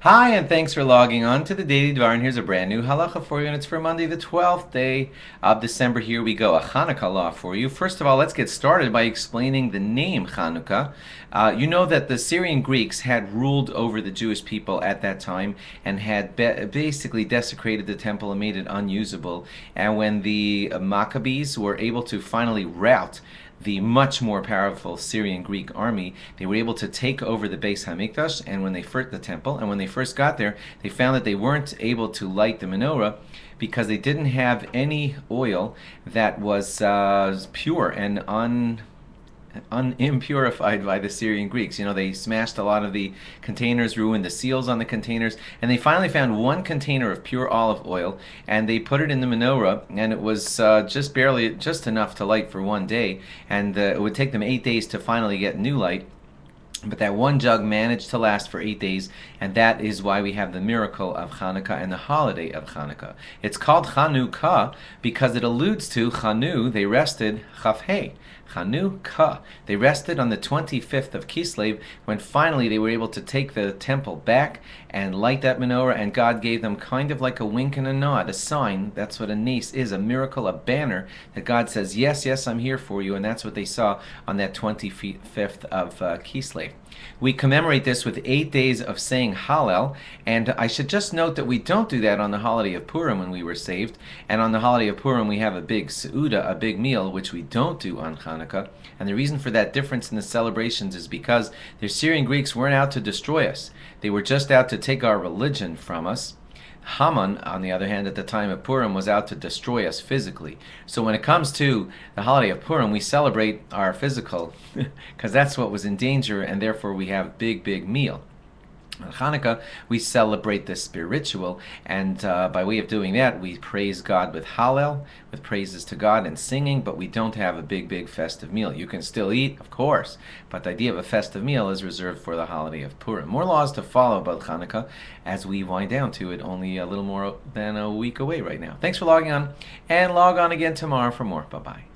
Hi, and thanks for logging on to the Daily Dvar. And here's a brand new halacha for you, and it's for Monday, the 12th day of December. Here we go, a Hanukkah law for you. First of all, let's get started by explaining the name Hanukkah. You know that the Syrian Greeks had ruled over the Jewish people at that time and had basically desecrated the temple and made it unusable. And when the Maccabees were able to finally rout the much more powerful Syrian Greek army, they were able to take over the Beis Hamikdash, and when they first the temple, and when they first got there, they found that they weren't able to light the menorah because they didn't have any oil that was pure and unimpurified by the Syrian Greeks. You know, they smashed a lot of the containers, ruined the seals on the containers, and they finally found one container of pure olive oil, and they put it in the menorah, and it was just enough to light for one day, and it would take them 8 days to finally get new light. But that one jug managed to last for 8 days, and that is why we have the miracle of Hanukkah and the holiday of Hanukkah. It's called Chanukah because it alludes to Chanu, they rested, Chafhei. Chanukah. They rested on the 25th of Kislev when finally they were able to take the temple back and light that menorah, and God gave them kind of like a wink and a nod, a sign. That's what a nace is, a miracle, a banner that God says, yes, yes, I'm here for you, and that's what they saw on that 25th of Kislev. We commemorate this with 8 days of saying Hallel, and I should just note that we don't do that on the holiday of Purim when we were saved, and on the holiday of Purim we have a big Seuda, a big meal, which we don't do on Hanukkah, and the reason for that difference in the celebrations is because the Syrian Greeks weren't out to destroy us. They were just out to take our religion from us. Haman, on the other hand, at the time of Purim, was out to destroy us physically. So when it comes to the holiday of Purim, we celebrate our physical, because that's what was in danger, and therefore we have big, big meal. On Hanukkah, we celebrate the spiritual, and by way of doing that, we praise God with Hallel, with praises to God and singing, but we don't have a big, big festive meal. You can still eat, of course, but the idea of a festive meal is reserved for the holiday of Purim. More laws to follow about Hanukkah as we wind down to it, only a little more than a week away right now. Thanks for logging on, and log on again tomorrow for more. Bye-bye.